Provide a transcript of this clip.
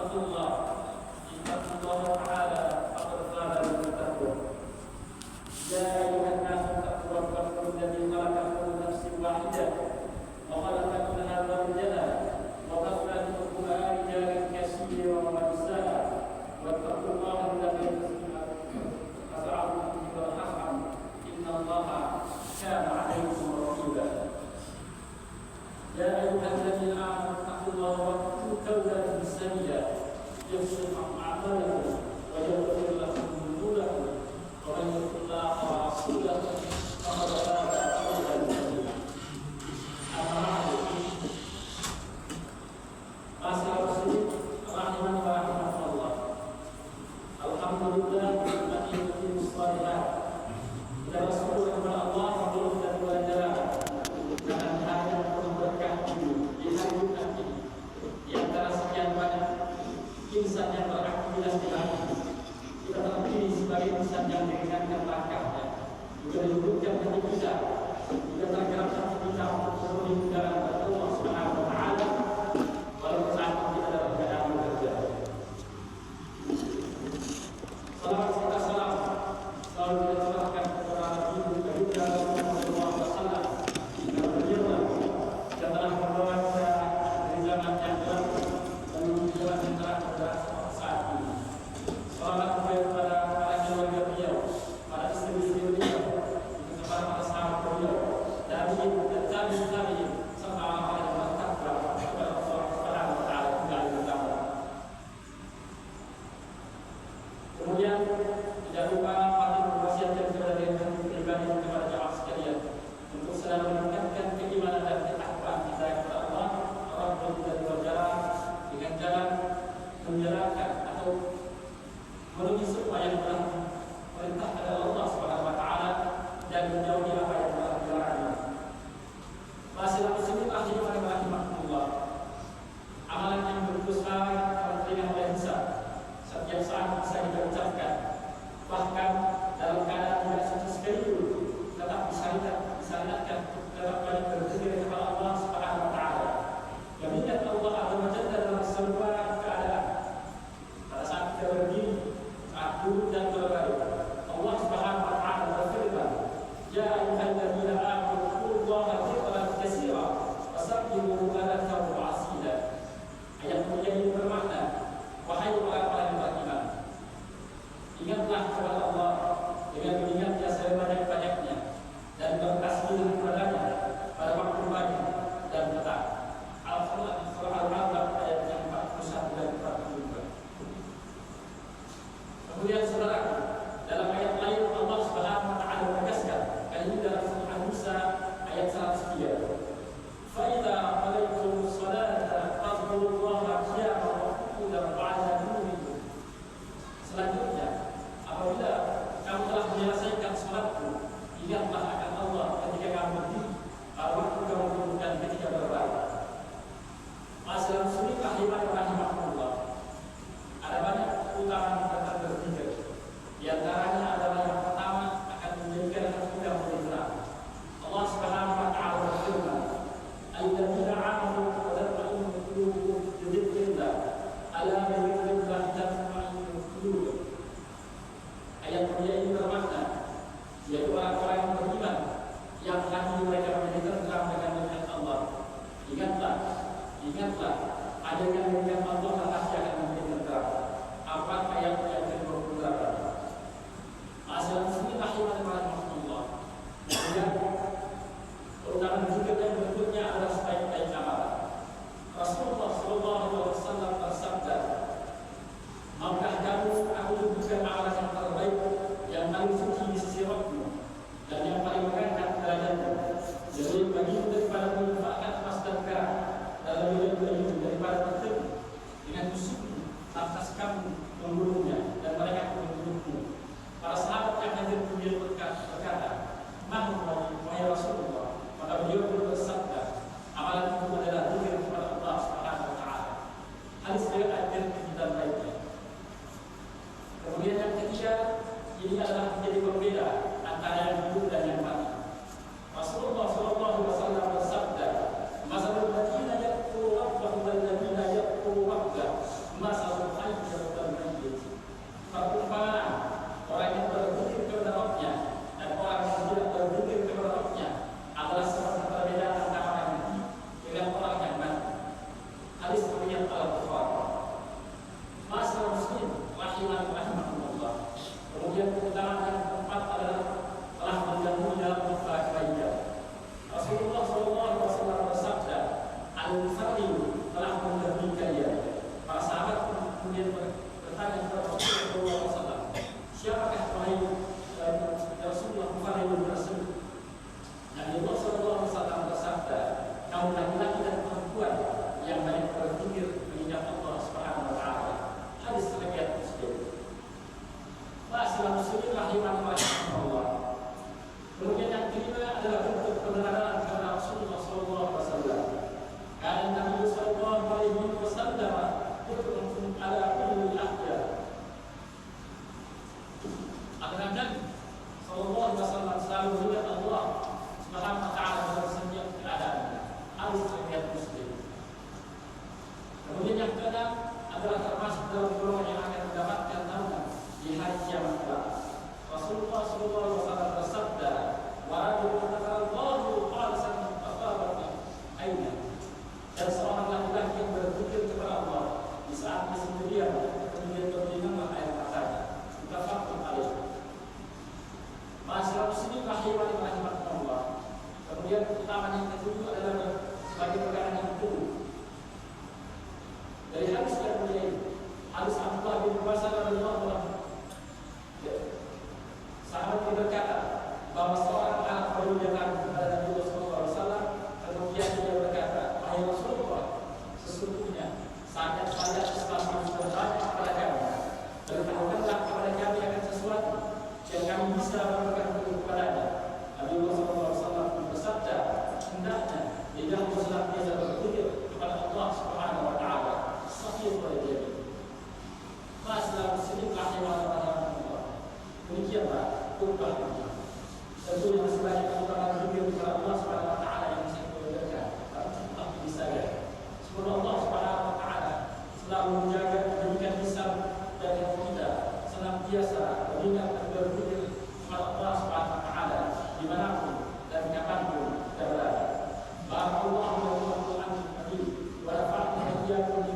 اتقوا الله تعالى فقد فاز المتقون. يا أيها الناس اتقوا ربكم الذي خلقكم من نفس واحدة وخلق منها زوجها وبث منهما رجالا كثيرا ونساء واتقوا الله الذي تساءلون به والأرحام إن الله كان عليكم رقيبا. يا أيها الذين آمنوا اتقوا الله وقولوا قولا سديدا يصلح أعمالكم ويغفر لكم ذنوبكم ومن يطع الله ورسوله فقد فاز فوزا عظيما. أما بعد Masyaallah muslimin rahiman wa rahimakumullah. Alhamdulillah nikmatin shalihat. Kita bersyukur kepada Allah Subhanahu wa taala dengan hari yang penuh berkah di hari Jumat ini. Di antara sekian banyak insan yang beraktivitas di hari ini, kita terpilih sebagai insan yang meringankan langkahnya, juga diluputkan hati kita, juga tergerakkan hati kita untuk memenuhi undangan Allah Subhanahu wa taala. Walaupun saat kita dalam keadaan bekerja. Salawat serta salam selalu kita curahkan kepada Nabi Baginda Rasulullah SAW yang berjasa dan telah membawa kita dari zaman yang gelap menuju jalan yang terang pada saat ini. Salawat kepada para keluarga beliau, para istri-istri beliau, kepada para sahabat beliau, tabi'in dan tabi'in serta orang-orang yang bertakwa kepada Allah. Kemudian tidak lupa patut mewasiatkan kepada diri pribadi kepada jamaah sekalian untuk selalu meningkatkan keimanan dan ketakwaan kita kepada Allah Rabbul Jalali wal Jalal dengan jalan menjalankan atau memenuhi semua yang telah perintah pada Allah Subhanahu wa taala dan menjauhi apa yang telah dilarang. Masalah muslimin rahimahullah. Amalan yang berdosa terima oleh hisab setiap saat bisa kita ucapkan, bahkan dalam keadaan tidak suci sekalipun tetap disyariatkan tetap banyak berzikir kepada Allah Subhanahu wa taala. Mengingat Allah Azza wa Jalla dalam semua keadaan. Pada saat kita berdiri, saat duduk dan berbaring, Allah Subhanahu wa taala berfirman, "Ya ayyuhalladzina amanu dzkurullaha dzikran katsira wasabbihuhu bukratan wa asila." Ayat ini bermakna, wahai orang-orang yang beriman, ingatlah kepada Allah dengan mengingatnya sebanyak-banyaknya dan bertasbih kepadanya pada waktu pagi dan petang. Al-Quran surah Al-Baqarah ayat yang 41 dan 42. Kemudian saudaraku, dalam ayat lain Allah Subhanahu wa taala menegaskan, kali ini dalam surah An-Nisa ayat 103. Fa idza qadaytumus salata fadhkurullaha qiyaman wa qu'udan wa 'ala junubikum. Selanjutnya, apabila kamu telah menyelesaikan salatmu, ingatlah akan Allah ketika kamu berdiri, pada waktu kamu duduk dan ketika berbaring. Masalah muslim rahimahullah. Ada banyak keutamaan tentang berzikir. Di antaranya adalah yang pertama akan menjadikan hati kita menjadi tenang. Allah Subhanahu wa taala berfirman, "Alladzina 'amanu wa tatma'innu qulubuhum bi dzikrillah, ala bi dzikrillah tatma'innu qulub." Ayat mulia ini bermakna, yaitu orang-orang yang beriman yang hati mereka menjadi tenteram dengan nasihat Allah. Ingatlah, ada yang dengan Allah pasti akan menjadi tenteram. Apa ayat yang ke-28? Masalah muslim rahimahullah. Kemudian keutamaan zikir yang berikutnya adalah sebaik-baik amalan. Rasulullah SAW bersabda, "Maukah kamu aku tunjukkan amalan yang terbaik yang paling suci di sisi Rabbmu dan yang paling mengangkat derajatmu, lebih bagimu daripada menginfakkan emas dan perak, dan lebih bagimu daripada bertemu dengan musuhmu lantas kamu membunuhnya dan mereka pun membunuhmu." Para sahabat yang hadir kemudian berkata, "Wahai Rasulullah." Maka beliau pun bersabda, amalan itu adalah zikir kepada Allah Subhanahu wa taala. Hadis riwayat Tirmidzi dan lainnya. Kemudian yang ketiga, ini adalah menjadi pembeda antara yang hidup dan yang mati. Rasulullah SAW bersabda, "Masalul ladzina yadhkuru rabbahum wal ladzina yadhkuru rabbahum, masalul itu adalah termasuk dalam golongan yang akan mendapatkan naungan di hari kiamat kelak. Rasulullah SAW bersabda, "Wa Allahu qala aina." Dan seorang laki-laki yang berzikir kepada Allah di saat dia sendirian, kemudian berdiri air matanya. Kita fakir alaih. Masalah muslim rahimah Allah. Kemudian keutamaan yang ketujuh adalah sebagai perkara yang kedua. Dari hadis yang mulia ini, hadis Abdullah bin Basar radhiyallahu anhu, sahabat yang berkata bahwa seorang anak perwira kepada Nabi sallallahu alaihi wasallam, kemudian dia berkata, "Wahai Rasulullah, sesungguhnya saat saya Islam sudah banyak kepada kami, beritahukanlah kepada kami akan sesuatu yang kami bisa memberikan kepadanya." Nabi sallallahu alaihi wasallam bersabda, "Hendaknya di dalam Islam dia berzikir kepada Allah Subhanahu wa taala." Sahih Bukhari. Masalah muslim rahimahullah. Demikianlah kubah ini. Tentu yang sebanyak keutamaan berzikir kepada Allah Subhanahu wa taala yang bisa kita berikan. Tapi tetap bisa ya. Semoga Allah Subhanahu wa taala selalu menjaga pendidikan lisan dan hati kita, senantiasa mengingat dan berzikir kepada Allah Subhanahu wa taala dimanapun dan kapanpun kita berada. Barakallahu wa ta'ala wa nafa'ana iyyakum